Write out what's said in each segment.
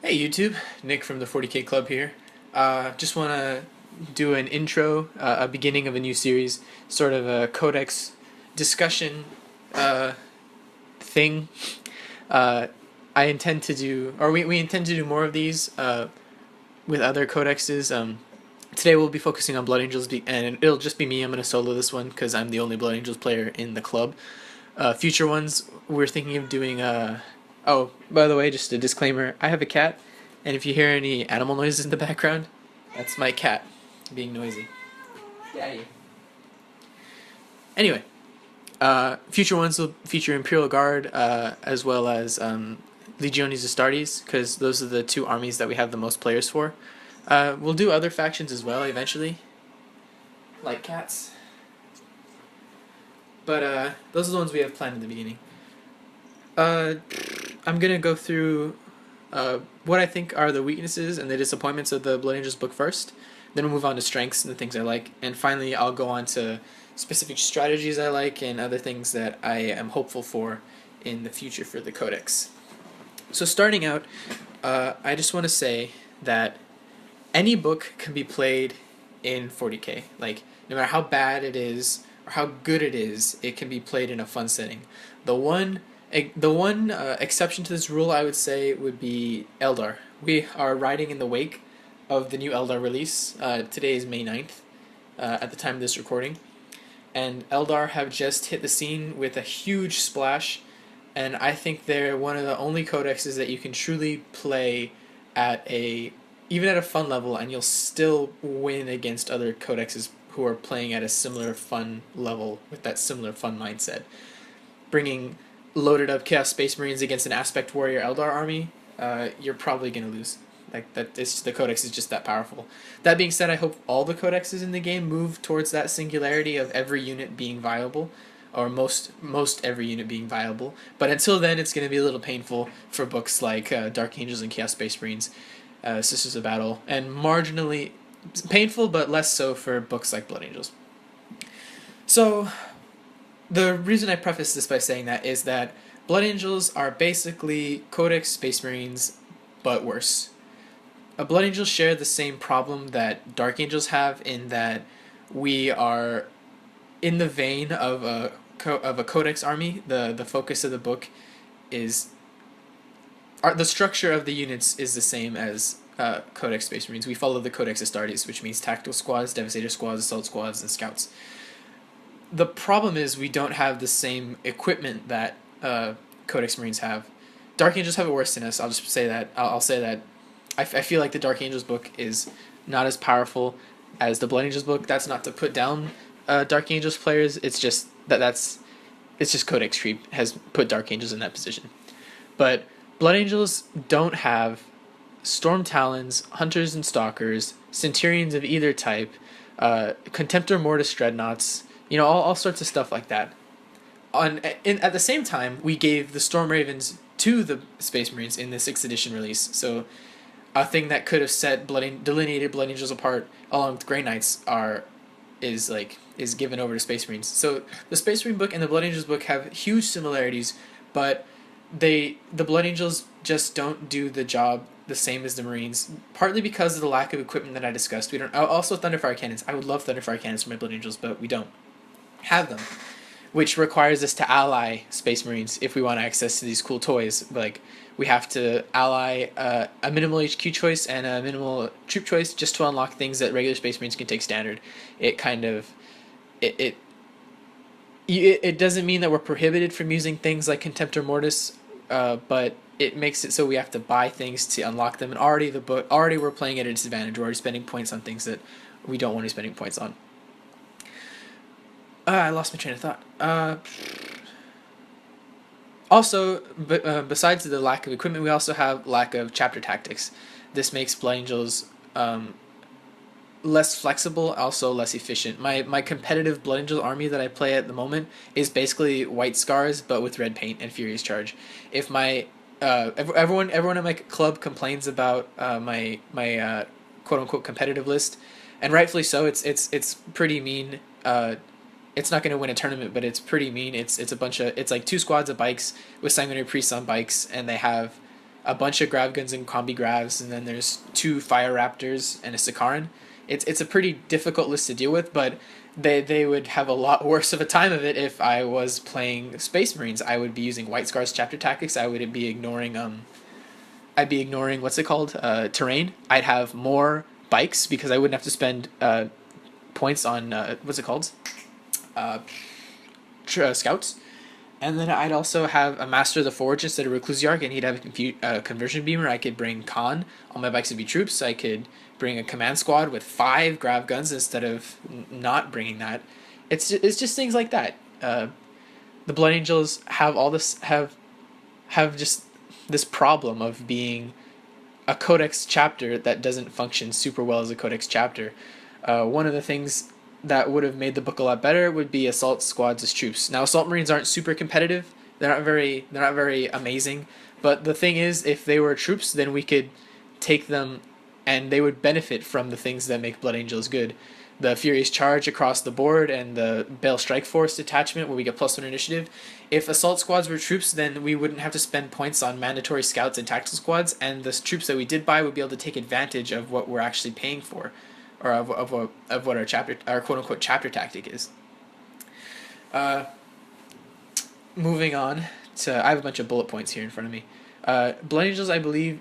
Hey YouTube, Nick from the 40K Club here. Just want to do an intro, a beginning of a new series, sort of a codex discussion thing. Uh, I intend to do, or we intend to do more of these with other codexes. Today we'll be focusing on Blood Angels, and it'll just be me. I'm going to solo this one because I'm the only Blood Angels player in the club. Future ones, we're thinking of doing oh, by the way, just a disclaimer, I have a cat, and if you hear any animal noises in the background, that's my cat being noisy. Daddy. Anyway, future ones will feature Imperial Guard, as well as Legiones Astartes, because those are the two armies that we have the most players for. We'll do other factions as well eventually, like cats. But those are the ones we have planned in the beginning. I'm gonna go through what I think are the weaknesses and the disappointments of the Blood Angels book first. Then we'll move on to strengths and the things I like, and finally I'll go on to specific strategies I like and other things that I am hopeful for in the future for the Codex. So starting out, I just want to say that any book can be played in 40k. Like, no matter how bad it is or how good it is, it can be played in a fun setting. The one exception to this rule, I would say, would be Eldar. We are riding in the wake of the new Eldar release. Today is May 9th, at the time of this recording. And Eldar have just hit the scene with a huge splash, and I think they're one of the only codexes that you can truly play even at a fun level, and you'll still win against other codexes who are playing at a similar fun level with that similar fun mindset. Bringing loaded up Chaos Space Marines against an Aspect Warrior Eldar army, you're probably gonna lose. Like the codex is just that powerful. That being said, I hope all the codexes in the game move towards that singularity of every unit being viable, or most every unit being viable. But until then, it's gonna be a little painful for books like Dark Angels and Chaos Space Marines, Sisters of Battle, and marginally painful, but less so for books like Blood Angels. So, the reason I preface this by saying that is that Blood Angels are basically Codex Space Marines, but worse. Blood Angels share the same problem that Dark Angels have, in that we are in the vein of a Codex army. The focus of the book is the structure of the units is the same as Codex Space Marines. We follow the Codex Astartes, which means tactical squads, Devastator squads, assault squads, and scouts. The problem is we don't have the same equipment that Codex Marines have. Dark Angels have it worse than us. I'll just say that. I'll say that. I feel like the Dark Angels book is not as powerful as the Blood Angels book. That's not to put down Dark Angels players. It's just it's just Codex creep has put Dark Angels in that position. But Blood Angels don't have Storm Talons, Hunters and Stalkers, Centurions of either type, Contemptor Mortis Dreadnoughts, all sorts of stuff like that. At the same time, we gave the Storm Ravens to the Space Marines in the 6th edition release, so a thing that could have delineated Blood Angels apart along with Grey Knights is given over to Space Marines. So the Space Marine book and the Blood Angels book have huge similarities, but the Blood Angels just don't do the job the same as the Marines, partly because of the lack of equipment that I discussed. We don't. Also, Thunderfire cannons. I would love Thunderfire cannons for my Blood Angels, but we don't have them, which requires us to ally Space Marines if we want access to these cool toys. Like, we have to ally a minimal HQ choice and a minimal troop choice just to unlock things that regular Space Marines can take standard. It doesn't mean that we're prohibited from using things like Contemptor Mortis, but it makes it so we have to buy things to unlock them, and already we're playing at a disadvantage. We're already spending points on things that we don't want to be spending points on. I lost my train of thought. Also, besides the lack of equipment, we also have lack of chapter tactics. This makes Blood Angels less flexible, also less efficient. My competitive Blood Angel army that I play at the moment is basically White Scars, but with red paint and Furious Charge. If my everyone at my club complains about my quote unquote competitive list, and rightfully so. It's pretty mean. It's not going to win a tournament, but it's pretty mean. It's like 2 squads of bikes with sanguinary priests on bikes, and they have a bunch of grav guns and combi gravs, and then there's 2 fire raptors and a Sikaran. It's a pretty difficult list to deal with, but they would have a lot worse of a time of it if I was playing Space Marines. I would be using White Scar's chapter tactics. I would be ignoring what's it called, terrain. I'd have more bikes because I wouldn't have to spend points on what's it called, scouts. And then I'd also have a Master of the Forge instead of Reclusiarch, and he'd have a conversion beamer. I could bring Khan. All my bikes would be troops. I could bring a command squad with 5 grav guns instead of not bringing that. It's just things like that. The Blood Angels have all this have just this problem of being a codex chapter that doesn't function super well as a codex chapter. One of the things that would have made the book a lot better would be assault squads as troops. Now, assault marines aren't super competitive. They're not very amazing. But the thing is, if they were troops, then we could take them, and they would benefit from the things that make Blood Angels good. The Furious Charge across the board, and the Bale Strike Force detachment where we get +1 initiative. If assault squads were troops, then we wouldn't have to spend points on mandatory scouts and tactical squads, and the troops that we did buy would be able to take advantage of what we're actually paying for, or of what our quote unquote chapter tactic is. Moving on to, I have a bunch of bullet points here in front of me. Blood Angels, I believe,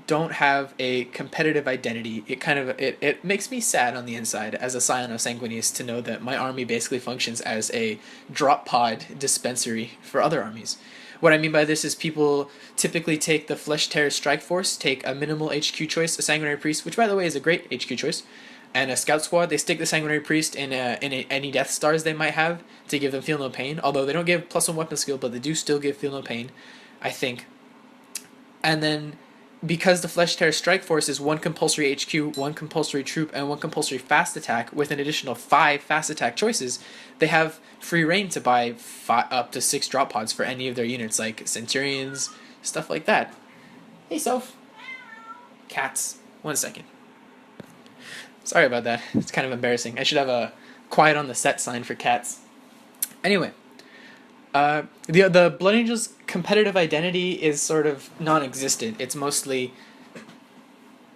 don't have a competitive identity. It makes me sad on the inside as a Scion of Sanguinius to know that my army basically functions as a drop pod dispensary for other armies. What I mean by this is people typically take the Flesh Tear Strike Force, take a minimal HQ choice, a Sanguinary Priest, which by the way is a great HQ choice, and a Scout Squad. They stick the Sanguinary Priest in any Death Stars they might have to give them Feel No Pain, although they don't give +1 weapon skill, but they do still give Feel No Pain, I think. And then, because the Flesh Tear Strike Force is 1 compulsory HQ, 1 compulsory troop, and 1 compulsory fast attack with an additional 5 fast attack choices, they have free reign to buy up to 6 drop pods for any of their units, like Centurions, stuff like that. Hey, Soph. Cats. 1 second. Sorry about that. It's kind of embarrassing. I should have a quiet on the set sign for cats. Anyway. The Blood Angels' competitive identity is sort of non-existent. It's mostly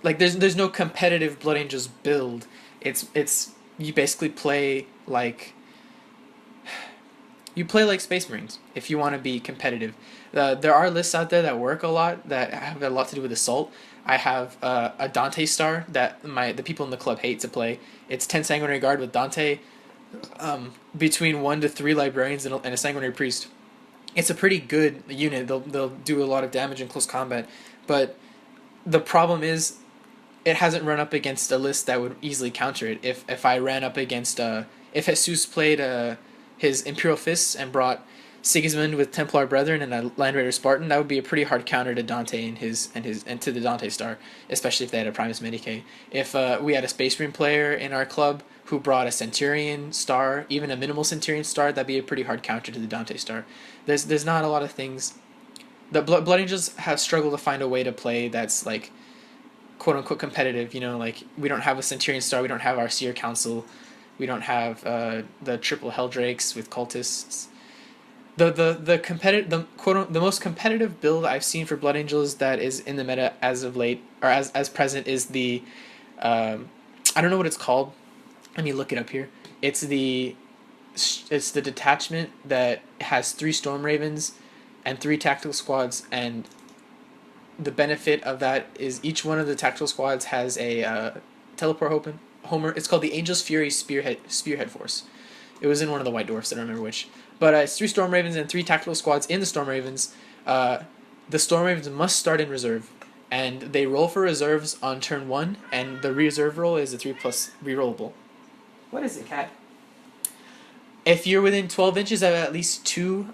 like there's no competitive Blood Angels build. It's you basically play like Space Marines if you want to be competitive. There are lists out there that work a lot that have a lot to do with assault. I have a Dante star that the people in the club hate to play. It's 10 Sanguinary Guard with Dante, between 1 to 3 librarians and a Sanguinary Priest. It's a pretty good unit. They'll do a lot of damage in close combat, but the problem is it hasn't run up against a list that would easily counter it. If I ran up against if Jesus played his Imperial Fists and brought Sigismund with Templar Brethren and a Land Raider Spartan, that would be a pretty hard counter to Dante and to the Dante star, especially if they had a Primus Medicae. If we had a Space Marine player in our club who brought a Centurion star, even a minimal Centurion star, that'd be a pretty hard counter to the Dante star. There's not a lot of things. The Blood Angels have struggled to find a way to play that's like quote unquote competitive. You know, like we don't have a Centurion star, we don't have our Seer Council, we don't have the triple Helldrakes with cultists. The most competitive build I've seen for Blood Angels that is in the meta as of late, or as present, is the I don't know what it's called. Let me look it up here. It's the detachment that has 3 Storm Ravens and 3 tactical squads, and the benefit of that is each one of the tactical squads has a teleport homer. It's called the Angel's Fury Spearhead Force. It was in one of the White Dwarfs, I don't remember which. But it's 3 Storm Ravens and 3 tactical squads in the Storm Ravens. The Storm Ravens must start in reserve, and they roll for reserves on turn 1, and the reserve roll is a 3+ rerollable. What is it, cat? If you're within 12 inches of at least 2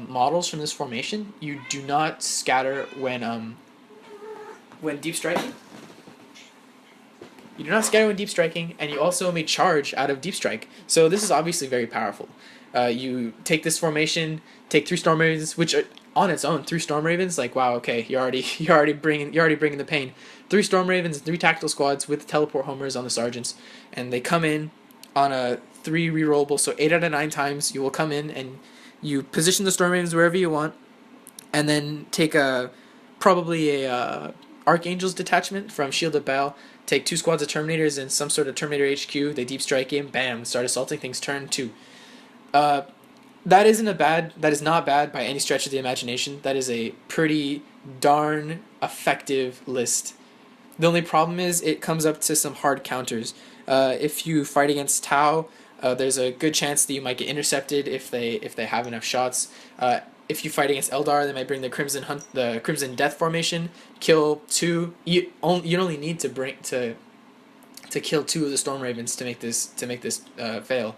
models from this formation, you do not scatter when deep striking. You do not scatter when deep striking, and you also may charge out of deep strike. So this is obviously very powerful. You take this formation, take 3 Storm Ravens, which are on its own 3 Storm Ravens. Like, wow, okay, you're already bringing the pain. 3 Storm Ravens, 3 tactical squads with teleport homers on the sergeants, and they come in on a 3 rerollable. So 8 out of 9 times you will come in and you position the Storm Ravens wherever you want, and then take a probably a Archangel's detachment from Shield of Bal. Take 2 squads of Terminators and some sort of Terminator HQ. They deep strike him. Bam! Start assaulting things. Turn 2. Uh, that isn't a bad. That is not bad by any stretch of the imagination. That is a pretty darn effective list. The only problem is it comes up to some hard counters. If you fight against Tau, there's a good chance that you might get intercepted if they have enough shots. If you fight against Eldar, they might bring the Crimson Death formation, kill 2. You only need to kill 2 of the Storm Ravens to make this fail.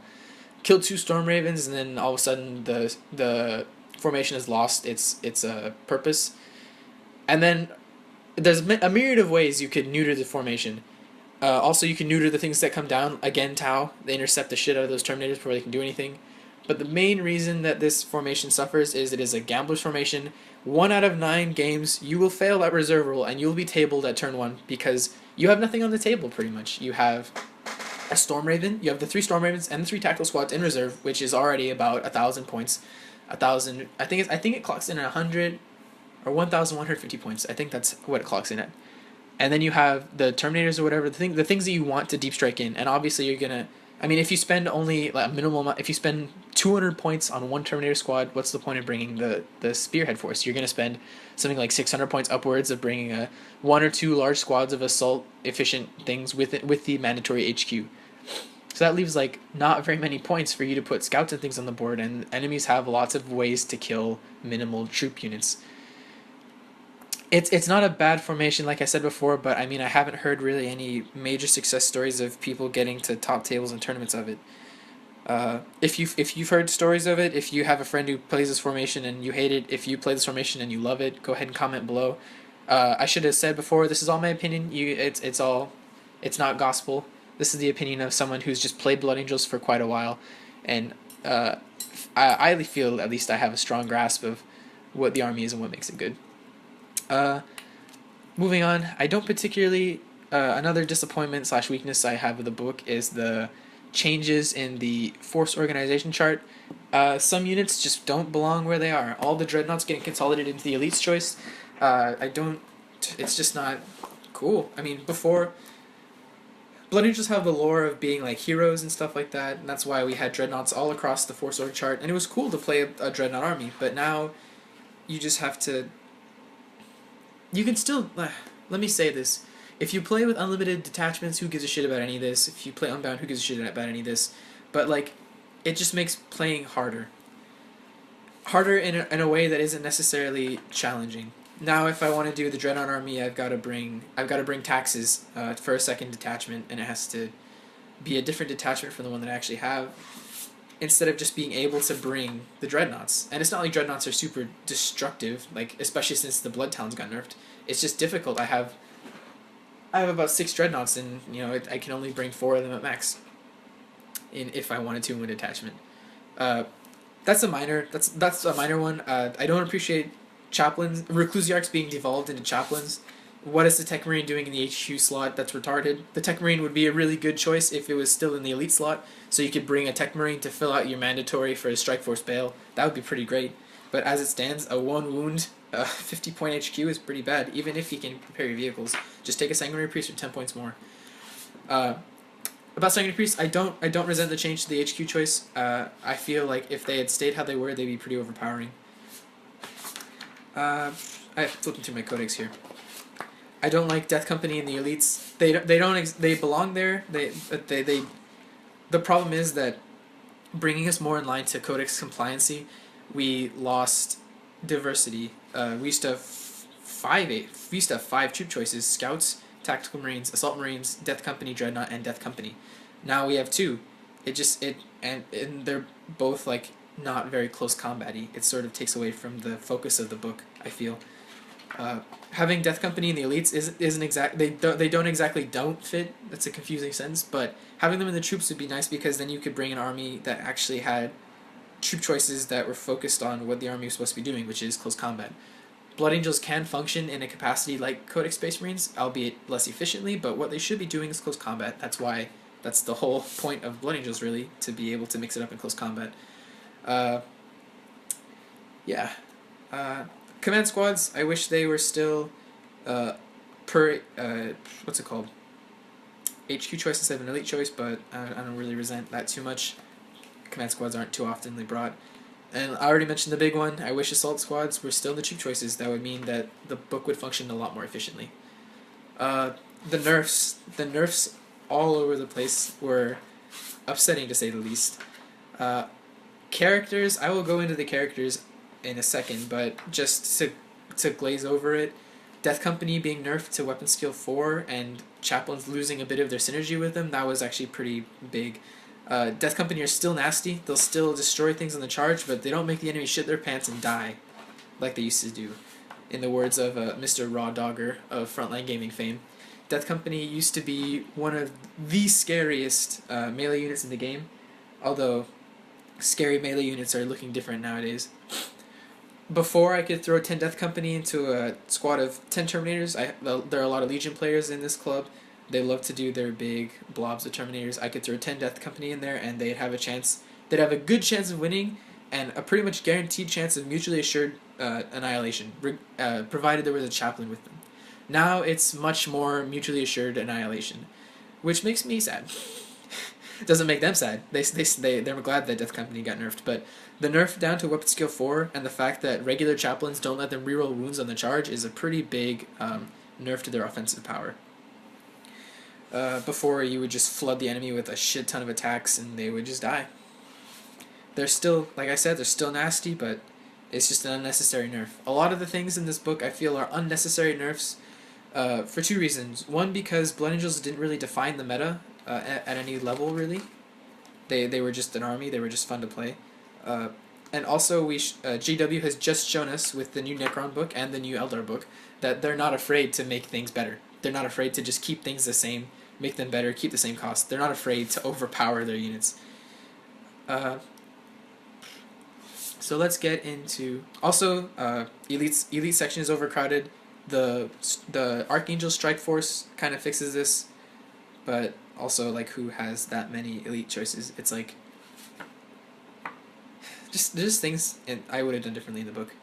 Kill 2 Storm Ravens, and then all of a sudden the formation has lost its purpose. And then there's a myriad of ways you could neuter the formation. Also, you can neuter the things that come down. Again, Tau, they intercept the shit out of those Terminators before they can do anything. But the main reason that this formation suffers is it is a gambler's formation. 1 out of 9 games, you will fail at reserve rule, and you'll be tabled at turn 1 because you have nothing on the table, pretty much. You have a Storm Raven, you have the 3 Storm Ravens and the 3 Tactical Squads in reserve, which is already about 1,000 points. 1,000, I think it clocks in at 100 or 1,150 points. I think that's what it clocks in at. And then you have the Terminators or whatever, the things that you want to deep strike in, and obviously you're gonna. I mean, if you spend only like a minimal amount, if you spend 200 points on 1 Terminator squad, what's the point of bringing the Spearhead Force? You're gonna spend something like 600 points upwards of bringing 1 or 2 large squads of assault efficient things with the mandatory HQ. So that leaves like not very many points for you to put scouts and things on the board, and enemies have lots of ways to kill minimal troop units. It's not a bad formation, like I said before, but I mean, I haven't heard really any major success stories of people getting to top tables and tournaments of it. If you've heard stories of it, if you have a friend who plays this formation and you hate it, if you play this formation and you love it, go ahead and comment below. I should have said before, this is all my opinion. It's not gospel. This is the opinion of someone who's just played Blood Angels for quite a while, and I feel at least I have a strong grasp of what the army is and what makes it good. Moving on, I don't particularly. Another disappointment / weakness I have with the book is the changes in the force organization chart. Some units just don't belong where they are. All the dreadnoughts getting consolidated into the elite's choice. It's just not cool. I mean, before, Blood Angels have the lore of being like heroes and stuff like that, and that's why we had dreadnoughts all across the force org chart, and it was cool to play a dreadnought army. But now, you just have to. You can still, let me say this, if you play with unlimited detachments, who gives a shit about any of this? If you play Unbound, who gives a shit about any of this? But like, it just makes playing harder. Harder in a way that isn't necessarily challenging. Now, if I want to do the Dreadnought army, I've got to bring taxes for a second detachment, and it has to be a different detachment from the one that I actually have, instead of just being able to bring the Dreadnoughts. And it's not like Dreadnoughts are super destructive, like especially since the Blood Talons got nerfed. It's just difficult. I have about 6 Dreadnoughts, and I can only bring 4 of them at max. If I wanted to in a detachment. That's a minor one. I don't appreciate chaplains, Reclusiarchs being devolved into chaplains. What is the Tech Marine doing in the HQ slot? That's retarded. The Tech Marine would be a really good choice if it was still in the elite slot, so you could bring a Tech Marine to fill out your mandatory for a Strike Force Bale. That would be pretty great. But as it stands, a 1 wound, 50 point HQ is pretty bad, even if you can prepare your vehicles. Just take a Sanguinary Priest for 10 points more. About Sanguinary Priest, I don't resent the change to the HQ choice. I feel like if they had stayed how they were, they'd be pretty overpowering. I'm flipping through my codex here. I don't like Death Company and the elites. They belong there. The problem is that bringing us more in line to codex compliancy, we lost diversity. We used to have 5 troop choices: Scouts, Tactical Marines, Assault Marines, Death Company, Dreadnought, and Death Company. Now we have 2. And they're both like not very close combat-y. It sort of takes away from the focus of the book, I feel. Having Death Company in the elites isn't exact. They don't exactly fit. That's a confusing sentence. But having them in the troops would be nice, because then you could bring an army that actually had troop choices that were focused on what the army was supposed to be doing, which is close combat. Blood Angels can function in a capacity like Codex Space Marines, albeit less efficiently. But what they should be doing is close combat. That's the whole point of Blood Angels, really, to be able to mix it up in close combat. Command squads, I wish they were still per what's it called? HQ choice instead of an elite choice, but I don't really resent that too much. Command squads aren't too oftenly brought. And I already mentioned the big one. I wish assault squads were still the cheap choices. That would mean that the book would function a lot more efficiently. The nerfs all over the place were upsetting to say the least. Characters, I will go into the characters in a second, but just to glaze over it, Death Company being nerfed to weapon skill 4 and chaplains losing a bit of their synergy with them, that was actually pretty big. Death Company are still nasty. They'll still destroy things on the charge, but they don't make the enemy shit their pants and die like they used to do. In the words of Mr. Raw Dogger of Frontline Gaming fame, Death Company used to be one of the scariest melee units in the game, although scary melee units are looking different nowadays. Before I could throw 10 Death Company into a squad of 10 Terminators, there are a lot of Legion players in this club. They love to do their big blobs of Terminators. I could throw 10 Death Company in there and they'd have a chance. They'd have a good chance of winning and a pretty much guaranteed chance of mutually assured annihilation, provided there was a chaplain with them. Now it's much more mutually assured annihilation, which makes me sad. Doesn't make them sad. They're glad that Death Company got nerfed, but the nerf down to weapon skill 4 and the fact that regular chaplains don't let them reroll wounds on the charge is a pretty big nerf to their offensive power. Before, you would just flood the enemy with a shit ton of attacks and they would just die. They're still, like I said, they're still nasty, but it's just an unnecessary nerf. A lot of the things in this book I feel are unnecessary nerfs for two reasons. One, because Blood Angels didn't really define the meta at any level, really. They were just an army, they were just fun to play. And also, GW has just shown us with the new Necron book and the new Eldar book that they're not afraid to make things better. They're not afraid to just keep things the same, make them better, keep the same cost. They're not afraid to overpower their units. So let's get into... Also, elite section is overcrowded. The Archangel Strike Force kind of fixes this, but also, like, who has that many elite choices? It's like... Just things I would have done differently in the book.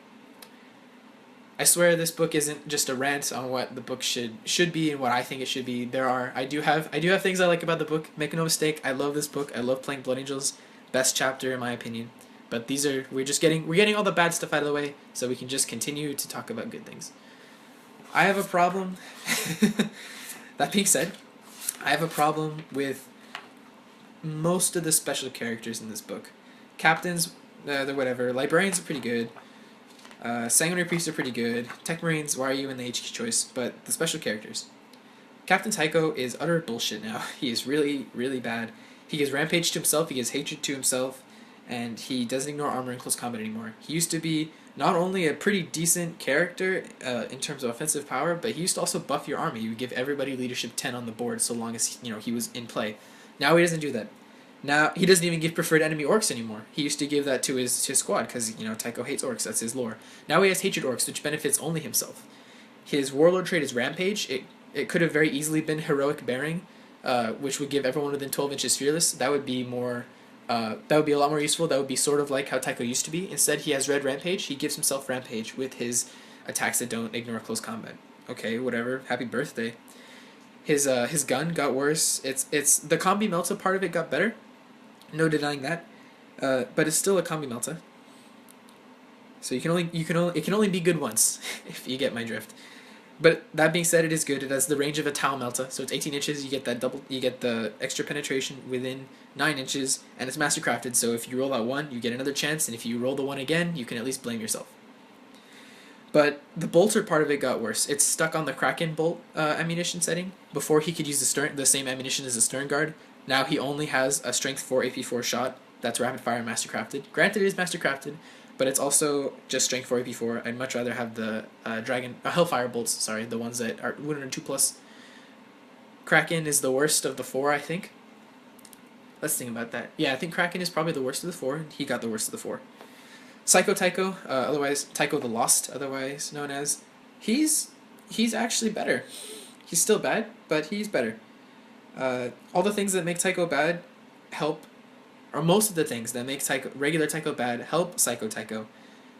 I swear this book isn't just a rant on what the book should be and what I think it should be. I do have things I like about the book. Make no mistake, I love this book. I love playing Blood Angels. Best chapter in my opinion. But we're getting all the bad stuff out of the way so we can just continue to talk about good things. I have a problem. That being said, I have a problem with most of the special characters in this book. Captains, they're whatever. Librarians are pretty good. Sanguinary Priests are pretty good. Tech Marines, why are you in the HQ choice? But the special characters. Captain Taiko is utter bullshit now. He is really, really bad. He gives rampage to himself, he gives hatred to himself, and he doesn't ignore armor in close combat anymore. He used to be not only a pretty decent character in terms of offensive power, but he used to also buff your army. He would give everybody leadership 10 on the board so long as he was in play. Now he doesn't do that. Now he doesn't even give preferred enemy orcs anymore. He used to give that to his squad because Taiko hates orcs. That's his lore. Now he has hatred orcs, which benefits only himself. His warlord trait is rampage. It could have very easily been heroic bearing, which would give everyone within 12 inches fearless. That would be more. That would be a lot more useful. That would be sort of like how Taiko used to be. Instead, he has red rampage. He gives himself rampage with his attacks that don't ignore close combat. Okay, whatever. Happy birthday. His gun got worse. It's the combi melta part of it got better. No denying that. But it's still a combi melta. So it can only be good once, if you get my drift. But that being said, it is good. It has the range of a Tau Melta, so it's 18 inches. You get the extra penetration within 9 inches, and it's mastercrafted. So if you roll that one, you get another chance, and if you roll the one again, you can at least blame yourself. But the bolter part of it got worse. It's stuck on the Kraken bolt ammunition setting. Before he could use the same ammunition as the Stern Guard. Now he only has a Strength 4 AP4 shot. That's rapid fire mastercrafted. Granted, it is mastercrafted, but it's also just Strength 4 AP4. I'd much rather have the Hellfire bolts. Sorry, the ones that are 102+. Kraken is the worst of the 4, I think. Let's think about that. Yeah, I think Kraken is probably the worst of the 4. He got the worst of the 4. Psycho Taiko, otherwise Taiko the Lost, otherwise known as, he's actually better. He's still bad, but he's better. All the things that make Taiko bad help, or most of the things that make regular Taiko bad help Psycho Taiko.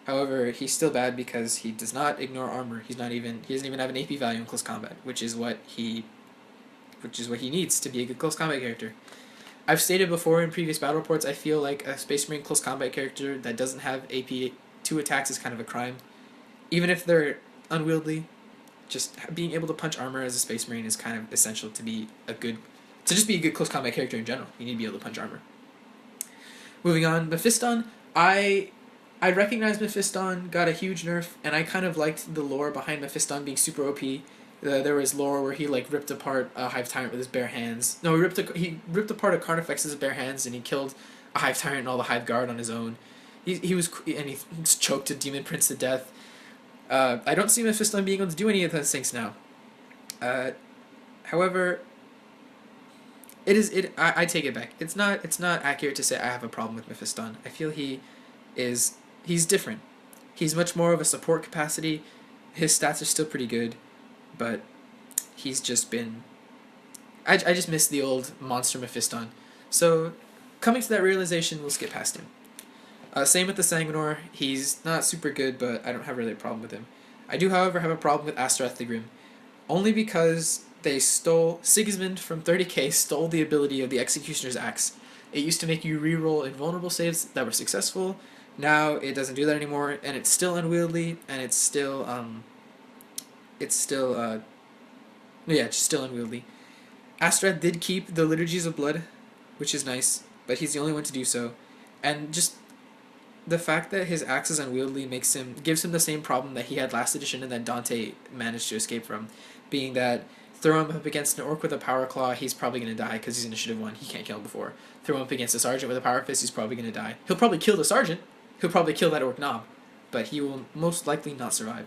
However, he's still bad because he does not ignore armor. He doesn't even have an AP value in close combat, which is what he needs to be a good close combat character. I've stated before in previous battle reports, I feel like a Space Marine close combat character that doesn't have AP 2 attacks is kind of a crime. Even if they're unwieldy, just being able to punch armor as a Space Marine is kind of essential to just be a good close combat character in general. You need to be able to punch armor. Moving on, Mephiston, I recognize Mephiston got a huge nerf, and I kind of liked the lore behind Mephiston being super OP. There was lore where he like ripped apart a Hive Tyrant with his bare hands. No, he ripped apart a Carnifex with his bare hands, and he killed a Hive Tyrant and all the Hive Guard on his own. He choked a Demon Prince to death. I don't see Mephiston being able to do any of those things now. However, I take it back. It's not accurate to say I have a problem with Mephiston. I feel he's different. He's much more of a support capacity. His stats are still pretty good, but he's just been... I just miss the old monster Mephiston. So, coming to that realization, we'll skip past him. Same with the Sanguinor. He's not super good, but I don't have really a problem with him. I do, however, have a problem with Astorath the Grim. Only because Sigismund from 30k stole the ability of the Executioner's Axe. It used to make you reroll invulnerable saves that were successful. Now it doesn't do that anymore, and it's still unwieldy, and it's still unwieldy. Astorath did keep the Liturgies of Blood, which is nice, but he's the only one to do so. And just the fact that his axe is unwieldy gives him the same problem that he had last edition and that Dante managed to escape from, being that throw him up against an orc with a power claw, he's probably going to die because he's initiative 1, he can't kill him before. Throw him up against a sergeant with a power fist, he's probably going to die. He'll probably kill the sergeant, he'll probably kill that orc knob, but he will most likely not survive.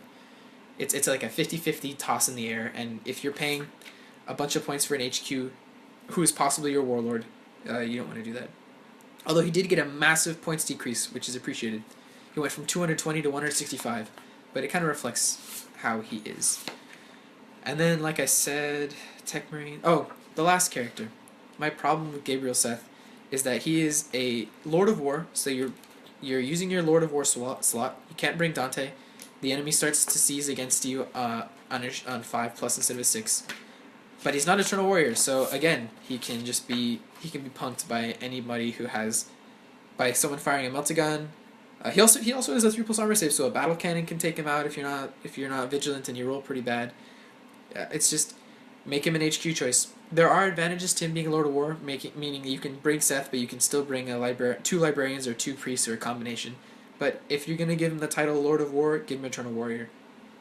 It's like a 50-50 toss in the air, and if you're paying a bunch of points for an HQ who is possibly your warlord, you don't want to do that. Although he did get a massive points decrease, which is appreciated. He went from 220 to 165, but it kind of reflects how he is. And then, like I said, Tech Marine... Oh, the last character. My problem with Gabriel Seth is that he is a Lord of War, so you're using your Lord of War slot. You can't bring Dante. The enemy starts to seize against you on 5+ instead of a 6. But he's not Eternal Warrior, so again, he can be punked by anybody by someone firing a meltagun. He also has a 3+ armor save, so a battle cannon can take him out if you're not vigilant and you roll pretty bad. It's just make him an HQ choice. There are advantages to him being a Lord of War, meaning you can bring Seth, but you can still bring 2 librarians or 2 priests or a combination. But if you're gonna give him the title Lord of War, give him Eternal Warrior.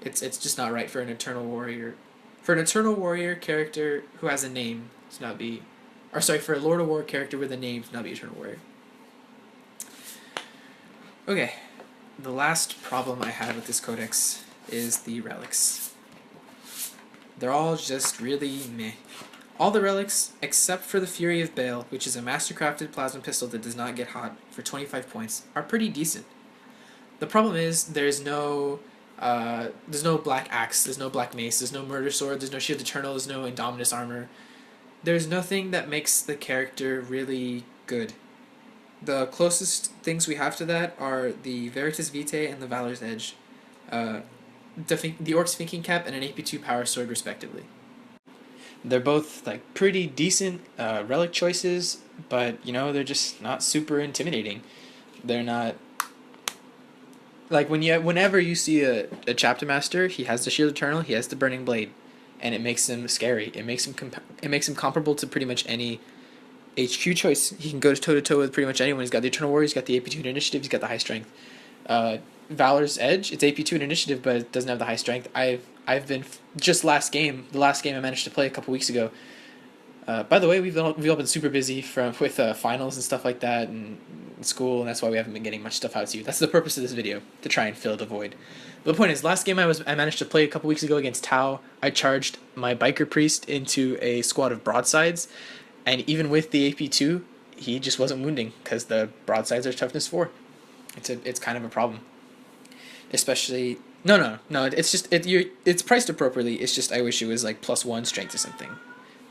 It's just not right for an Eternal Warrior. For an Eternal Warrior character who has a name to not be... for a Lord of War character with a name to not be Eternal Warrior. Okay, the last problem I have with this codex is the relics. They're all just really meh. All the relics, except for the Fury of Baal, which is a mastercrafted plasma pistol that does not get hot for 25 points, are pretty decent. The problem is there's no black axe, there's no black mace, there's no murder sword, there's no shield eternal, there's no indominus armor. There's nothing that makes the character really good. The closest things we have to that are the Veritas Vitae and the Valor's Edge. The Orc's Thinking Cap and an AP2 Power Sword respectively. They're both like pretty decent relic choices, but they're just not super intimidating. They're not... Like whenever you see a chapter master, he has the Shield Eternal, he has the Burning Blade, and it makes him scary. It makes him comparable to pretty much any HQ choice. He can go toe to toe with pretty much anyone. He's got the Eternal Warrior, he's got the AP2 and Initiative, he's got the high strength. Valor's Edge, it's AP2 and Initiative, but it doesn't have the high strength. I've been the last game I managed to play a couple weeks ago. By the way, we've all been super busy with finals and stuff like that and school, and that's why we haven't been getting much stuff out to you. That's the purpose of this video, to try and fill the void. But the point is, last game I managed to play a couple weeks ago against Tau, I charged my Biker Priest into a squad of broadsides, and even with the AP2, he just wasn't wounding, because the broadsides are toughness 4. It's kind of a problem. Especially... No, it's priced appropriately, it's just I wish it was like +1 strength or something.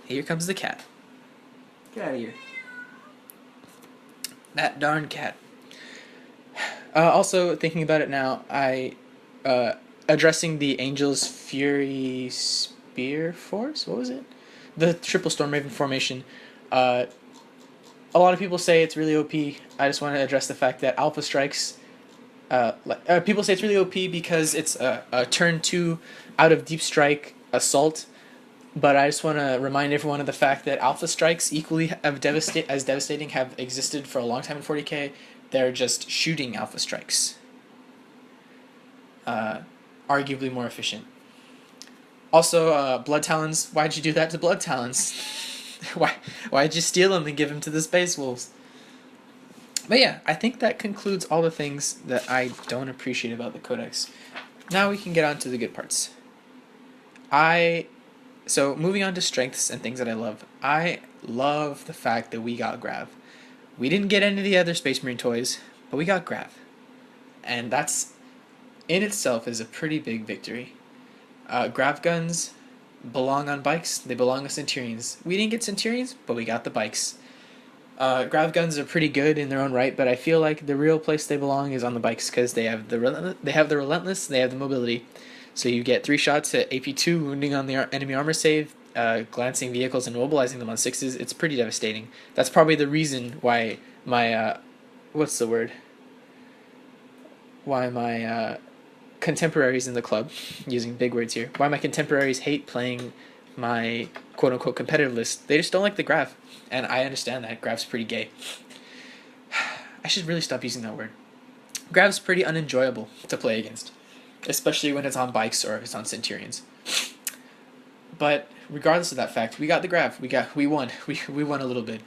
Here comes the cat. Get out of here. That darn cat. Also, thinking about it now, addressing the Angel's Fury Spear Force. What was it? The Triple Storm Raven formation. Uh, a lot of people say it's really OP. I just want to address the fact that Alpha Strikes. People say it's really OP because it's a turn 2 out of Deep Strike Assault. But I just want to remind everyone of the fact that Alpha Strikes, equally as devastating, have existed for a long time in 40k. They're just shooting Alpha Strikes. Arguably more efficient. Also, Blood Talons. Why'd you do that to Blood Talons? Why'd you steal them and give them to the Space Wolves? But yeah, I think that concludes all the things that I don't appreciate about the Codex. Now we can get on to the good parts. So moving on to strengths and things that I love. I love the fact that we got Grav. We didn't get any of the other Space Marine toys, but we got Grav. And that's, in itself, is a pretty big victory. Grav guns belong on bikes. They belong on Centurions. We didn't get Centurions, but we got the bikes. Grav guns are pretty good in their own right, but I feel like the real place they belong is on the bikes because they have the relentless, they have the mobility. So you get 3 shots at AP2, wounding on the enemy armor save, glancing vehicles and mobilizing them on 6s. It's pretty devastating. That's probably the reason why my contemporaries in the club, using big words here, why my contemporaries hate playing my quote-unquote competitive list. They just don't like the Grav, and I understand that. Grav's pretty gay. I should really stop using that word. Grav's pretty unenjoyable to play against, especially when it's on bikes or it's on Centurions. But regardless of that fact, we got the Grav. We won. We won a little bit.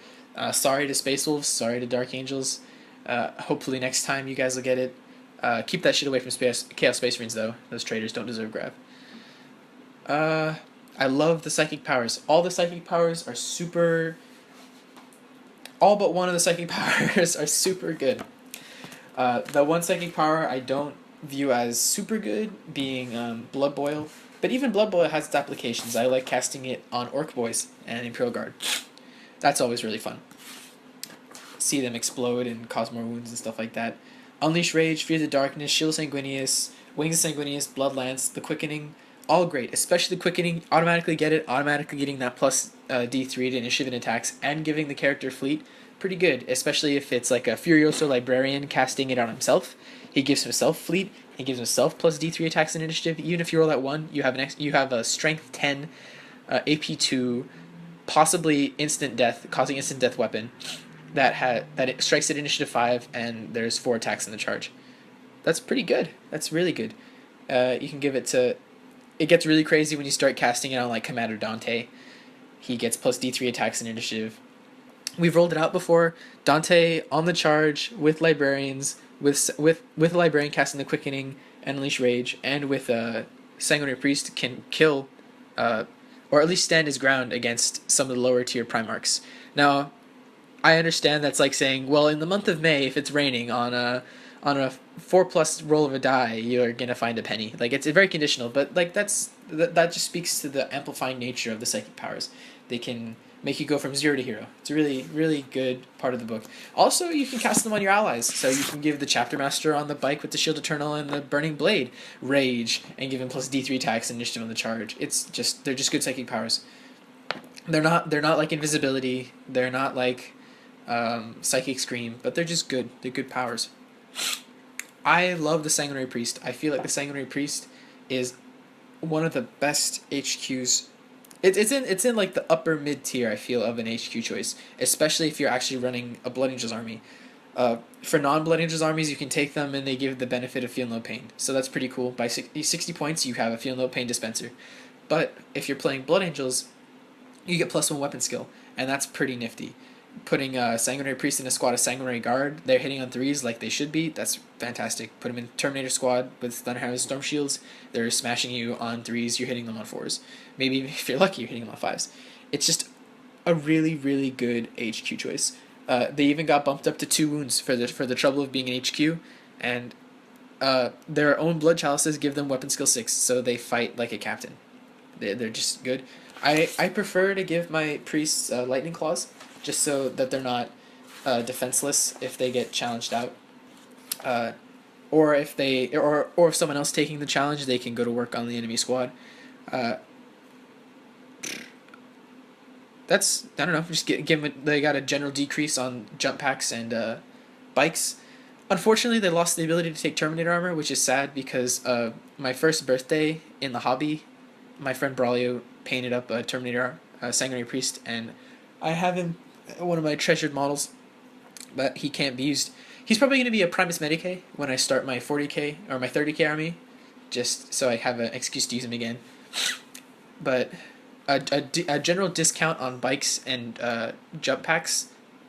Sorry to Space Wolves. Sorry to Dark Angels. Hopefully next time you guys will get it. Keep that shit away from Chaos Space Marines, though. Those traitors don't deserve Grav. I love the psychic powers. All the psychic powers are super... All but one of the psychic powers are super good. The one psychic power I don't view as super good being Blood Boil. But even Blood Boil has its applications. I like casting it on Orc Boys and Imperial Guard. That's always really fun. See them explode and cause more wounds and stuff like that. Unleash Rage, Fear the Darkness, Shield of Sanguinius, Wings of Sanguinius, Blood Lance, the Quickening, all great. Especially the Quickening, automatically get it, automatically getting that plus D3 to initiative and attacks, and giving the character fleet, pretty good. Especially if it's like a Furioso Librarian casting it on himself. He gives himself fleet, he gives himself plus D3 attacks and initiative. Even if you roll at 1, you have a Strength 10, AP2, possibly instant death, causing instant death weapon. That it strikes at initiative 5 and there's 4 attacks in the charge. That's pretty good. That's really good. You can give it to... It gets really crazy when you start casting it on like Commander Dante. He gets plus D3 attacks in initiative. We've rolled it out before. Dante on the charge with Librarians, with a Librarian casting the Quickening and Unleash Rage, and with Sanguinary Priest can kill, or at least stand his ground against some of the lower tier Primarchs. Now, I understand that's like saying, well, in the month of May, if it's raining on a 4+ roll of a die, you're gonna find a penny. Like it's very conditional, but like that just speaks to the amplifying nature of the psychic powers. They can make you go from 0 to hero. It's a really, really good part of the book. Also, you can cast them on your allies, so you can give the Chapter Master on the bike with the Shield Eternal and the Burning Blade Rage, and give him plus D3 attacks and initiative on the charge. They're just good psychic powers. They're not like invisibility. They're not like Psychic Scream, but they're just good. They're good powers. I love the Sanguinary Priest. I feel like the Sanguinary Priest is one of the best HQs. It's in like the upper mid tier, I feel, of an HQ choice, especially if you're actually running a Blood Angels army. For non-Blood Angels armies, you can take them and they give the benefit of Feel No Pain, so that's pretty cool. By 60 points, you have a Feel No Pain dispenser. But if you're playing Blood Angels, you get +1 weapon skill, and that's pretty nifty. Putting a Sanguinary Priest in a squad of Sanguinary Guard, they're hitting on 3s like they should be, that's fantastic. Put them in Terminator squad with Thunderhammer and Storm Shields, they're smashing you on 3s, you're hitting them on 4s. Maybe if you're lucky, you're hitting them on 5s. It's just a really, really good HQ choice. They even got bumped up to 2 wounds for the trouble of being an HQ, and their own Blood Chalices give them weapon skill 6, so they fight like a captain. They're just good. I prefer to give my priests Lightning Claws, just so that they're not defenseless if they get challenged out. or if they or if someone else taking the challenge, they can go to work on the enemy squad. Uh, that's I don't know. Just give them. They got a general decrease on jump packs and bikes. Unfortunately, they lost the ability to take Terminator armor, which is sad because my first birthday in the hobby, my friend Braulio painted up a Terminator Sanguinary Priest, and I have him one of my treasured models, but he can't be used. He's probably going to be a Primus Medicae when I start my 40k or my 30k army, just so I have an excuse to use him again. But a general discount on bikes and jump packs,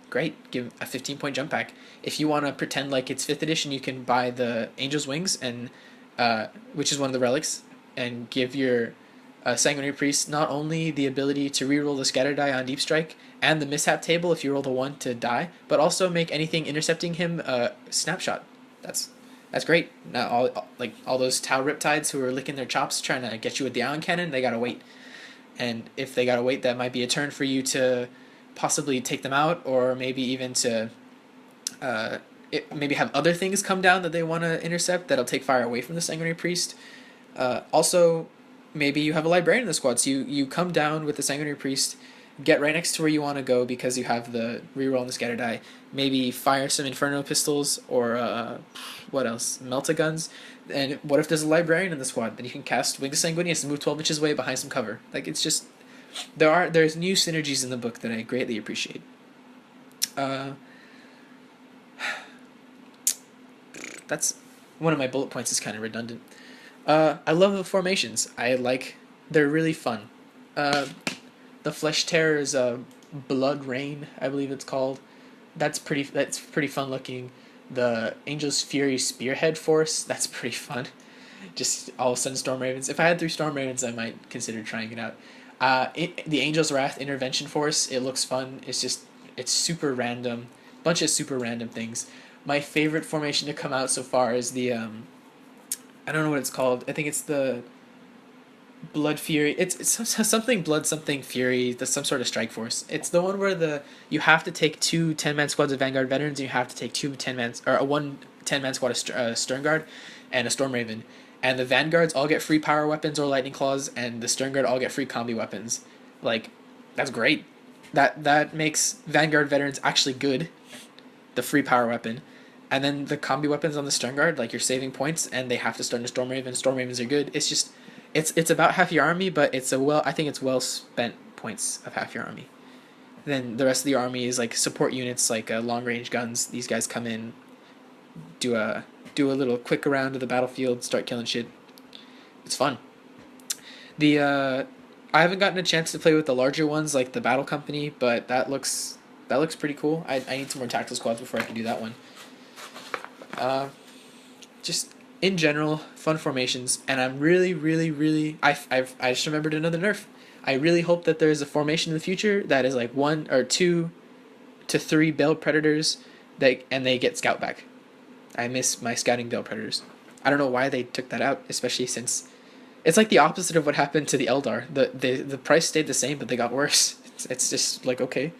great. Give a 15-point jump pack. If you want to pretend like it's 5th edition, you can buy the Angel's Wings, and which is one of the relics, and give your Sanguinary Priest not only the ability to reroll the scatter die on Deep Strike and the mishap table if you roll the 1 to die, but also make anything intercepting him snapshot. That's great. Now all those Tau Riptides who are licking their chops trying to get you with the Ion Cannon, they gotta wait. And if they gotta wait, that might be a turn for you to possibly take them out, or maybe even to maybe have other things come down that they want to intercept that'll take fire away from the Sanguinary Priest. Also, maybe you have a Librarian in the squad, so you come down with the Sanguinary Priest, get right next to where you want to go because you have the reroll and the scatter die. Maybe fire some Inferno pistols or what else? Melta-guns. And what if there's a Librarian in the squad? Then you can cast Wings of Sanguinius and move 12 inches away behind some cover. Like, it's just there's new synergies in the book that I greatly appreciate. That's one of my bullet points is kind of redundant. I love the formations. They're really fun. The Flesh Terror's Blood Rain, I believe it's called. That's pretty fun looking. The Angel's Fury Spearhead Force, that's pretty fun. Just all of a sudden Storm Ravens. If I had 3 Storm Ravens, I might consider trying it out. The Angel's Wrath Intervention Force, it looks fun. It's super random. Bunch of super random things. My favorite formation to come out so far is the I don't know what it's called. I think it's the Blood Fury. It's something Blood something Fury. That's some sort of strike force. It's the one where you have to take 2 10-man squads of Vanguard veterans, and you have to take 2 10-man or one 10-man squad of Stern Guard and a Storm Raven. And the Vanguards all get free power weapons or lightning claws, and the Stern Guard all get free combi weapons. Like, that's great. That makes Vanguard veterans actually good. The free power weapon. And then the combi weapons on the Stern Guard, like, you're saving points, and they have to start in a Storm Raven. Storm Ravens are good. It's just, it's about half your army, but I think it's well spent points of half your army. Then the rest of the army is like support units, like long range guns. These guys come in, do a little quick around to the battlefield, start killing shit. It's fun. I haven't gotten a chance to play with the larger ones like the Battle Company, but that looks pretty cool. I need some more tactical squads before I can do that one. Just in general, fun formations, and I'm really I just remembered another nerf. I really hope that there's a formation in the future that is like 1 or 2 to 3 Bale Predators and they get scout back. I miss my scouting Bale Predators. I don't know why they took that out, especially since it's like the opposite of what happened to the Eldar. The price stayed the same, but they got worse. It's just like, okay.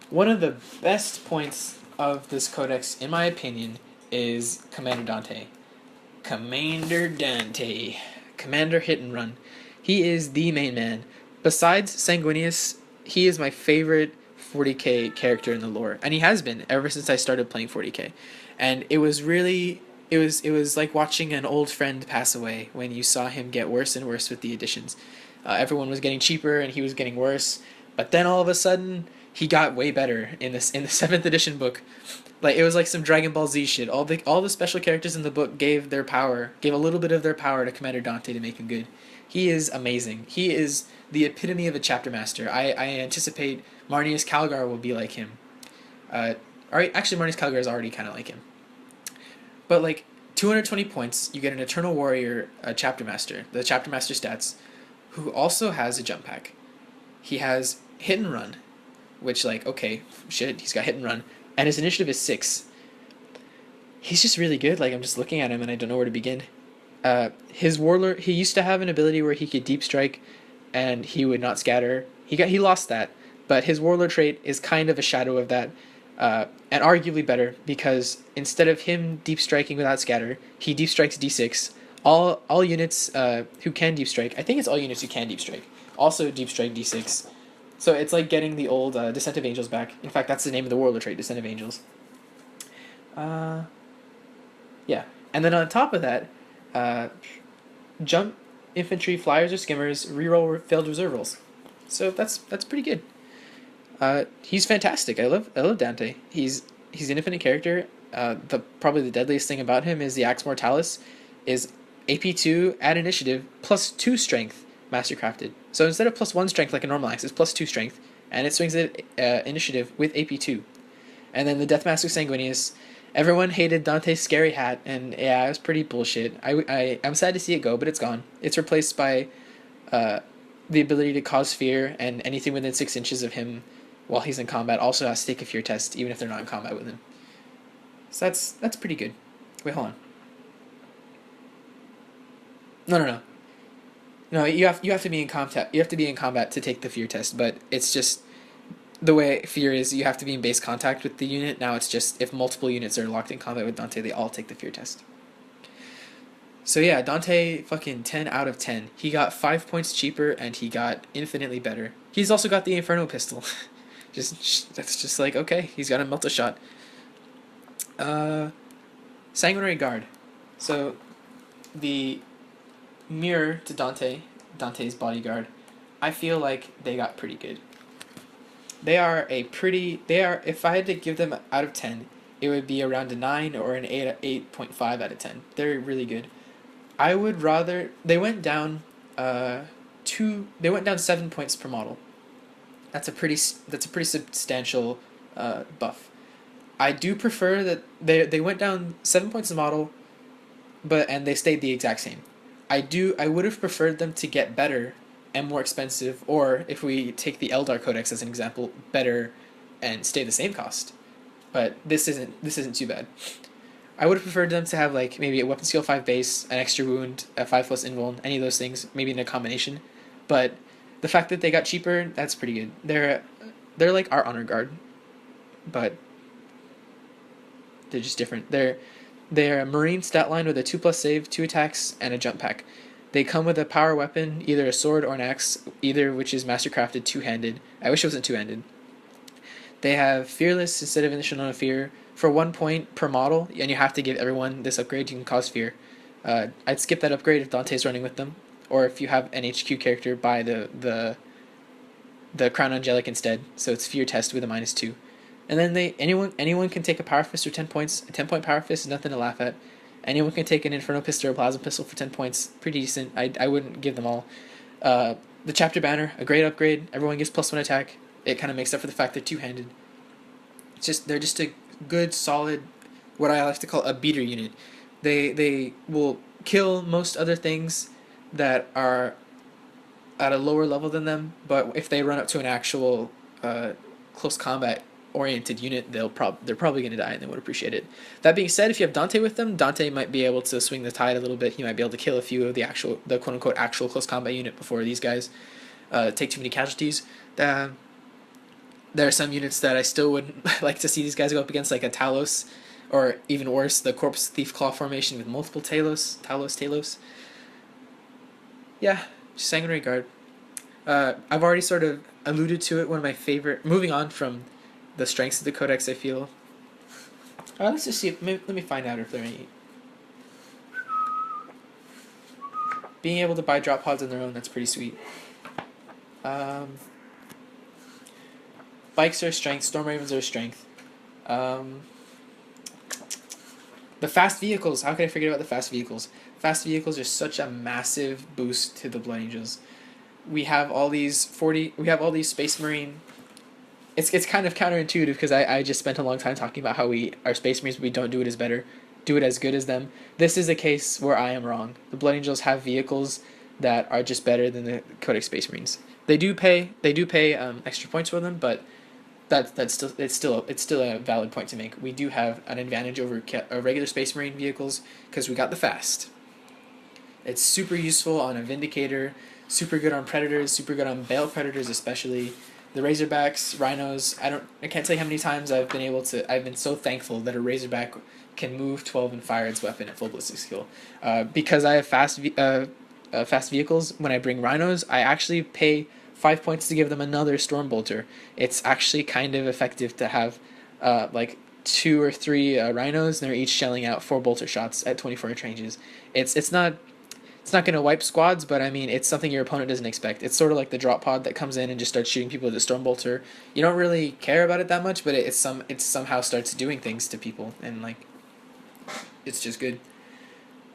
One of the best points of this codex, in my opinion, is Commander Dante. Commander Hit and Run. He is the main man. Besides Sanguinius, he is my favorite 40k character in the lore, and he has been ever since I started playing 40k. And it was like watching an old friend pass away when you saw him get worse and worse with the additions. Everyone was getting cheaper and he was getting worse, but then all of a sudden he got way better in the 7th edition book. Like, it was like some Dragon Ball Z shit. All the special characters in the book gave a little bit of their power to Commander Dante to make him good. He is amazing. He is the epitome of a chapter master. I anticipate Marnius Calgar will be like him. Actually, Marnius Calgar is already kind of like him. But like 220 points, you get an Eternal Warrior chapter master, the chapter master stats, who also has a jump pack. He has Hit and Run, which, like, okay, shit, he's got Hit and Run, and his initiative is 6. He's just really good. Like, I'm just looking at him and I don't know where to begin. His Warlord, he used to have an ability where he could Deep Strike and he would not scatter. He lost that, but his Warlord trait is kind of a shadow of that. and arguably better because instead of him deep striking without scatter, he deep strikes D6. All units who can deep strike, I think it's all units who can deep strike, also deep strike D6. So it's like getting the old Descent of Angels back. In fact, that's the name of the warlord trait, Descent of Angels. Yeah, and then on top of that, jump infantry, flyers or skimmers, reroll failed reserve rolls. So that's pretty good. He's fantastic. I love Dante. He's an infinite character. The probably the deadliest thing about him is the Axe Mortalis, is AP2 at initiative +2 strength mastercrafted. So instead of +1 strength like a normal axe, it's +2 strength, and it swings at initiative with AP2. And then the Deathmaster Sanguinius. Everyone hated Dante's scary hat, and yeah, it was pretty bullshit. I'm sad to see it go, but it's gone. It's replaced by the ability to cause fear, and anything within 6 inches of him while he's in combat also has to take a fear test, even if they're not in combat with him. So that's pretty good. Wait, hold on. No. You have to be in combat. You have to be in combat to take the fear test, but it's just the way fear is. You have to be in base contact with the unit. Now it's just if multiple units are locked in combat with Dante, they all take the fear test. So yeah, Dante fucking 10 out of 10. He got 5 points cheaper and he got infinitely better. He's also got the Inferno pistol. That's just like, okay, he's got a melt a shot. Sanguinary Guard. So the mirror to Dante's bodyguard, I feel like they got pretty good. They are if I had to give them out of 10, it would be around a 9 or an 8.5 out of 10. They're really good. I would rather they went down 7 points per model. That's a pretty substantial buff. I do prefer that they went down 7 points a model, and they stayed the exact same. I would have preferred them to get better and more expensive, or if we take the Eldar Codex as an example, better and stay the same cost. But this isn't too bad. I would have preferred them to have like maybe a weapon skill 5 base, an extra wound, a 5+ invuln, any of those things, maybe in a combination. But the fact that they got cheaper, that's pretty good. They're like our honor guard, but they're just different. They're a marine stat line with a 2+ save, 2 attacks, and a jump pack. They come with a power weapon, either a sword or an axe, either which is mastercrafted 2-handed. I wish it wasn't 2-handed. They have Fearless instead of Initial Known Fear for 1 point per model, and you have to give everyone this upgrade. You can cause fear. I'd skip that upgrade if Dante's running with them, or if you have an HQ character, buy the Crown Angelic instead. So it's fear test with a -2. And then anyone can take a Power Fist for 10 points. A 10-point Power Fist is nothing to laugh at. Anyone can take an Inferno Pistol or a Plasma Pistol for 10 points. Pretty decent. I wouldn't give them all. The Chapter Banner, a great upgrade. Everyone gets +1 attack. It kind of makes up for the fact they're 2-handed. They're just a good, solid, what I like to call a beater unit. They will kill most other things that are at a lower level than them, but if they run up to an actual close combat oriented unit, they're probably going to die, and they would appreciate it. That being said, if you have Dante with them, Dante might be able to swing the tide a little bit. He might be able to kill a few of the quote unquote actual close combat unit before these guys take too many casualties. There are some units that I still wouldn't like to see these guys go up against, like a Talos, or even worse, the Corpse Thief Claw formation with multiple Talos. Yeah, Sanguinary Guard. I've already sort of alluded to it. One of my favorite. Moving on from the strengths of the Codex, I feel. Let's just see. Let me find out if there are any. Being able to buy drop pods on their own, that's pretty sweet. Bikes are strength. Storm Ravens are strength. The fast vehicles. How could I forget about the fast vehicles? Fast vehicles are such a massive boost to the Blood Angels. We have all these Space Marine. It's kind of counterintuitive because I just spent a long time talking about how our Space Marines, we don't do it as good as them. This is a case where I am wrong. The Blood Angels have vehicles that are just better than the Codex Space Marines. They do pay extra points for them, but it's still a valid point to make. We do have an advantage over regular Space Marine vehicles because we got the fast. It's super useful on a Vindicator, super good on Predators, super good on Bale Predators especially. The Razorbacks, Rhinos. I can't tell you how many times I've been so thankful that a Razorback can move 12 and fire its weapon at full ballistic skill. Because I have fast vehicles. When I bring Rhinos, I actually pay 5 points to give them another Stormbolter. It's actually kind of effective to have like two or three Rhinos, and they're each shelling out 4 bolter shots at 24-inch ranges. It's not going to wipe squads, but I mean, it's something your opponent doesn't expect. It's sort of like the drop pod that comes in and just starts shooting people with a Stormbolter. You don't really care about it that much, but it somehow starts doing things to people, and like, it's just good.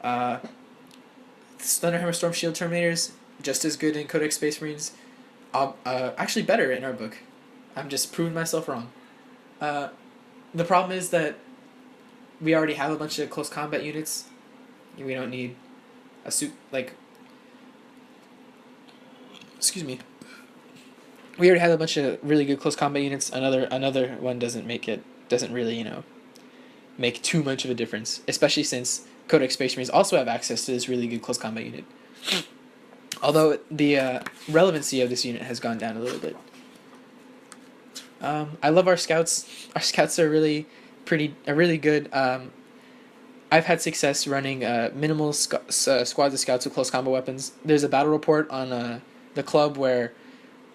Thunderhammer Storm Shield Terminators, just as good in Codex Space Marines. Actually better in our book. I'm just proving myself wrong. The problem is that we already have a bunch of close combat units. We don't need a suit like. Excuse me. We already have a bunch of really good close combat units. Another one doesn't really make too much of a difference, especially since Codex Space Marines also have access to this really good close combat unit. Although the relevancy of this unit has gone down a little bit. I love our scouts. Our scouts are really good. I've had success running minimal squads of scouts with close combat weapons. There's a battle report on the club where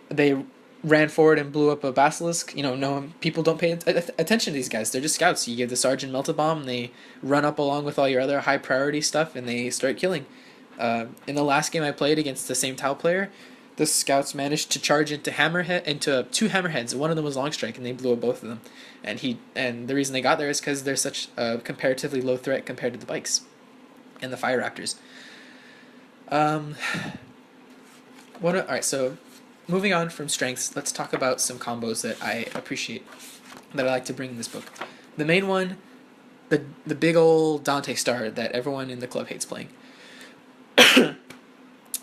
they ran forward and blew up a basilisk. No people don't pay attention to these guys. They're just scouts. You give the sergeant melta bomb, and they run up along with all your other high priority stuff, and they start killing. In the last game I played against the same Tau player, the scouts managed to charge into two hammerheads. One of them was long strike, and they blew up both of them. And the reason they got there is because they're such a comparatively low threat compared to the bikes and the fire raptors. Alright, so moving on from strengths, let's talk about some combos that I appreciate, that I like to bring in this book. The main one, the big old Dante star that everyone in the club hates playing.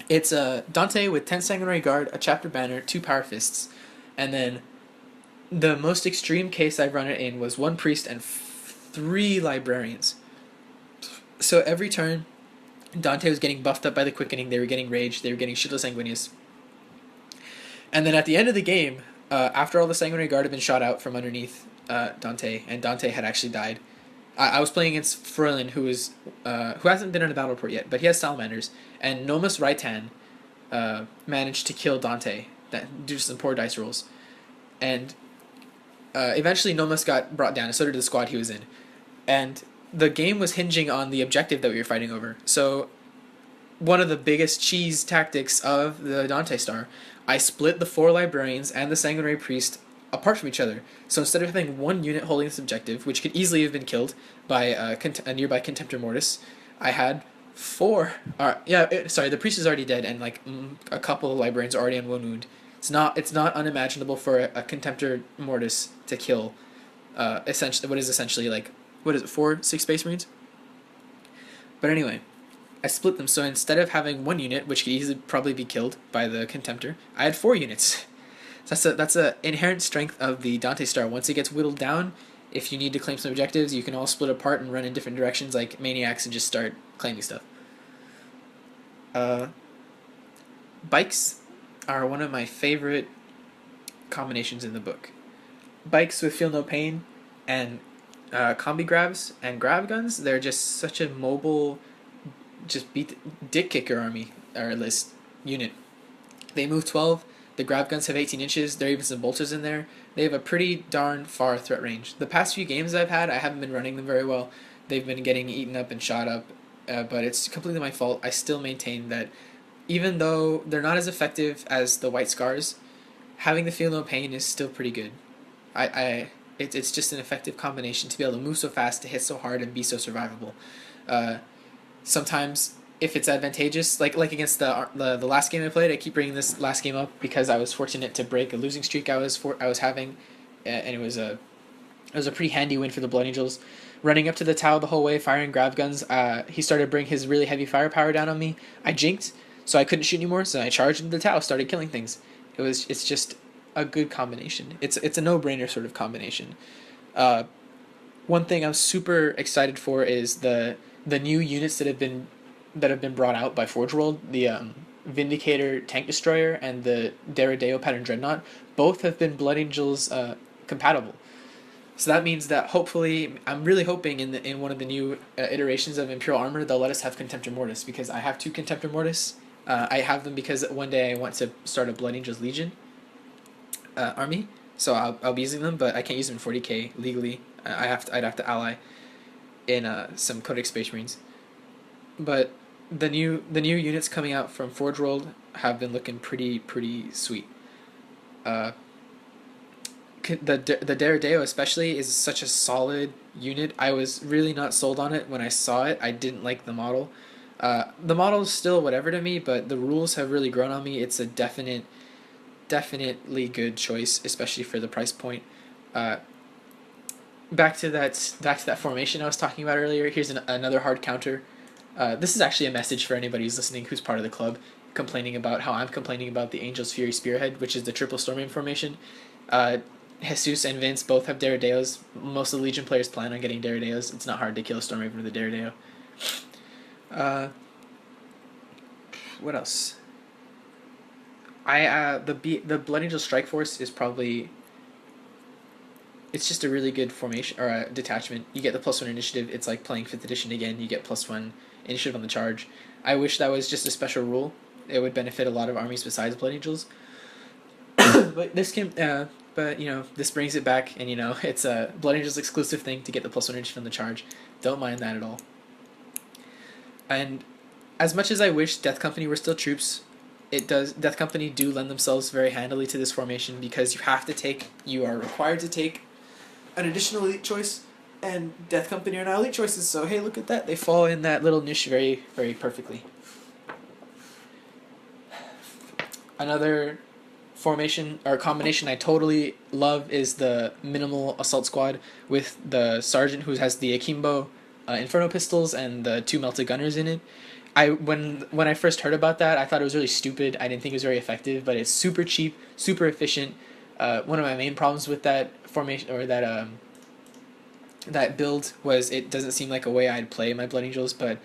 It's a Dante with 10 Sanguinary Guard, a Chapter Banner, 2 Power Fists, and then the most extreme case I've run it in was 1 Priest and 3 Librarians. So every turn, Dante was getting buffed up by the Quickening, they were getting Rage, they were getting Shield of Sanguinius. And then at the end of the game, after all the Sanguinary Guard had been shot out from underneath Dante, and Dante had actually died, I was playing against Frolin, who hasn't been in a battle report yet, but he has Salamanders, and Nomus Raitan managed to kill Dante due to some poor dice rolls. And eventually Nomus got brought down, and so did the squad he was in. And the game was hinging on the objective that we were fighting over. So one of the biggest cheese tactics of the Dante Star, I split the 4 Librarians and the Sanguinary Priest apart from each other. So instead of having one unit holding this objective, which could easily have been killed by a nearby Contemptor Mortis, I had 4. The priest is already dead, and like a couple of Librarians are already on wound. It's not unimaginable for a Contemptor Mortis to kill essentially 4 Space Marines. But anyway, I split them. So instead of having 1 unit, which could easily probably be killed by the Contemptor, I had 4 units. That's a inherent strength of the Dante Star. Once it gets whittled down, if you need to claim some objectives, you can all split apart and run in different directions like maniacs and just start claiming stuff. Bikes are one of my favorite combinations in the book. Bikes with Feel No Pain and combi grabs and grab guns, they're just such a mobile, just beat dick kicker army, or at least unit. They move 12. The grab guns have 18 inches. There are even some bolters in there. They have a pretty darn far threat range. The past few games I've had, I haven't been running them very well. They've been getting eaten up and shot up, but it's completely my fault. I still maintain that even though they're not as effective as the White Scars, having the Feel No Pain is still pretty good. It's just an effective combination to be able to move so fast, to hit so hard, and be so survivable. Sometimes, if it's advantageous, like against the last game I played, I keep bringing this last game up because I was fortunate to break a losing streak I was having, and it was a pretty handy win for the Blood Angels. Running up to the Tau the whole way, firing grab guns, he started to bring his really heavy firepower down on me. I jinked, so I couldn't shoot anymore, so I charged into the Tau, started killing things. It's just a good combination. It's a no-brainer sort of combination. One thing I'm super excited for is the new units that have been brought out by Forge World. Vindicator Tank Destroyer and the Deredeo Pattern Dreadnought both have been Blood Angels compatible. So that means that hopefully, I'm really hoping in one of the new iterations of Imperial Armor, they'll let us have Contemptor Mortis, because I have two Contemptor Mortis. I have them because one day I want to start a Blood Angels Legion army, so I'll be using them, but I can't use them in 40k legally. I'd have to ally in some Codex Space Marines. But the new units coming out from Forge World have been looking pretty sweet. The Deredeo especially is such a solid unit. I was really not sold on it when I saw it. I didn't like the model. The model is still whatever to me, but the rules have really grown on me. It's a definitely good choice, especially for the price point. Back to that formation I was talking about earlier. Here's another hard counter. This is actually a message for anybody who's listening who's part of the club, complaining about how I'm complaining about the Angel's Fury Spearhead, which is the triple Storming formation. Jesus and Vince both have Deredeos. Most of the Legion players plan on getting Deredeos. It's not hard to kill a Stormraven with a Deredeo. What else? The Blood Angel Strike Force is probably, it's just a really good formation or a detachment. You get the +1 initiative. It's like playing 5th edition again. You get +1 initiative on the charge. I wish that was just a special rule. It would benefit a lot of armies besides Blood Angels. But this can, but this brings it back, and it's a Blood Angels exclusive thing to get the +1 initiative on the charge. Don't mind that at all. And as much as I wish Death Company were still troops, Death Company do lend themselves very handily to this formation, because you are required to take an additional elite choice, and Death Company are not elite choices, so hey, look at that. They fall in that little niche very, very perfectly. Another formation or combination I totally love is the minimal assault squad with the sergeant who has the Akimbo Inferno pistols and the 2 melted gunners in it. When I first heard about that, I thought it was really stupid. I didn't think it was very effective, but it's super cheap, super efficient. One of my main problems with that formation or that build was it doesn't seem like a way I'd play my Blood Angels, but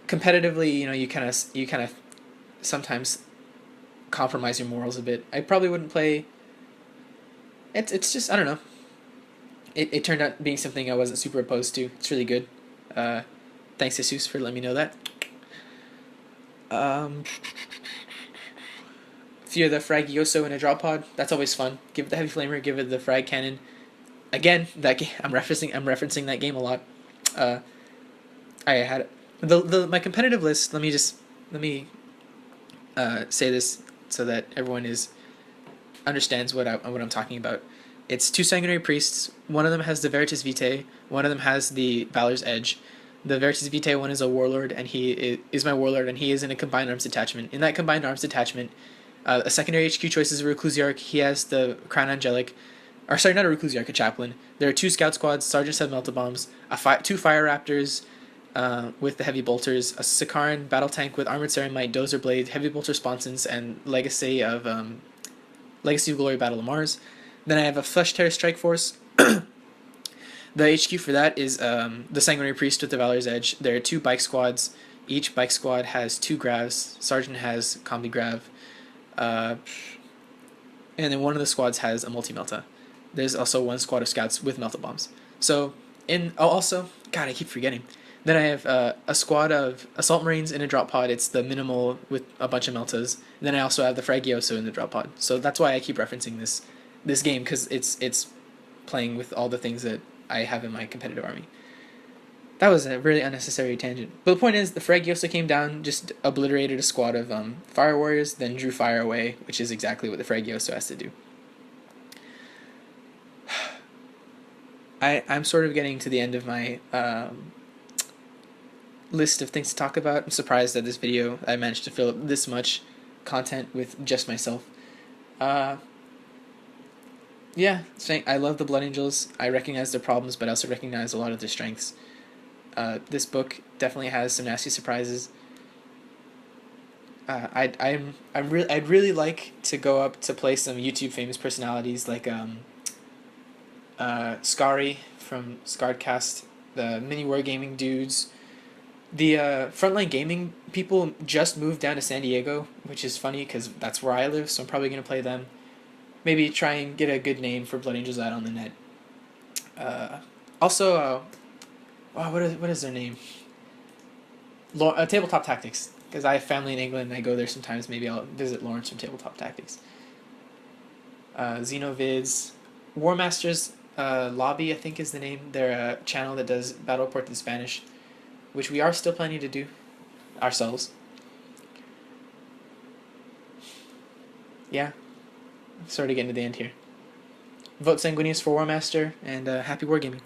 competitively, you kind of sometimes compromise your morals a bit. I probably wouldn't play. It's just, I don't know. It turned out being something I wasn't super opposed to. It's really good. Thanks, Jesus, for letting me know that. Fear the Frag Yoso in a drop pod. That's always fun. Give it the heavy flamer. Give it the frag cannon. Again, that game. I'm referencing that game a lot. I had my competitive list. Let me say this so that everyone understands what I'm talking about. It's 2 Sanguinary Priests. One of them has the Veritas Vitae. One of them has the Valor's Edge. The Veritas Vitae one is a Warlord, and he is my Warlord, and he is in a Combined Arms detachment. In that Combined Arms detachment, a secondary HQ choice is a Reclusiarch. He has the Crown Angelic. Or sorry, not a Reclusiarch, a Chaplain. There are 2 Scout Squads, Sergeants have Melta Bombs, 2 Fire Raptors with the Heavy Bolters, a Sakaran Battle Tank with Armored Ceramite, Dozer Blade, Heavy Bolter Sponsons, and Legacy of Glory Battle of Mars. Then I have a Flesh Tear Strike Force. The HQ for that is the Sanguinary Priest with the Valor's Edge. There are 2 bike squads. Each bike squad has 2 Gravs. Sergeant has Combi Grav. And then one of the squads has a multi-melta. There's also 1 squad of scouts with melta bombs. So, I keep forgetting. Then I have a squad of Assault Marines in a drop pod. It's the minimal with a bunch of meltas. And then I also have the Fragioso in the drop pod. So that's why I keep referencing this game, because it's playing with all the things that I have in my competitive army. That was a really unnecessary tangent. But the point is, the Fragioso came down, just obliterated a squad of Fire Warriors, then drew fire away, which is exactly what the Fragioso has to do. I'm sort of getting to the end of my list of things to talk about. I'm surprised that this video, I managed to fill up this much content with just myself. Yeah, I love the Blood Angels. I recognize their problems, but I also recognize a lot of their strengths. This book definitely has some nasty surprises. I'd really like to go up to play some YouTube famous personalities like Scary from Scarredcast, the Mini Wargaming dudes, The Frontline Gaming people just moved down to San Diego, which is funny because that's where I live, so I'm probably going to play them. Maybe try and get a good name for Blood Angels out on the net. Also, wow, what is their name? Tabletop Tactics, because I have family in England and I go there sometimes. Maybe I'll visit Lawrence from Tabletop Tactics. Xenovids, War Masters Lobby, I think is the name. They're a channel that does battle reports in Spanish, which we are still planning to do ourselves. Yeah, sort of getting to the end here. Vote Sanguinius for War Master, and happy wargaming.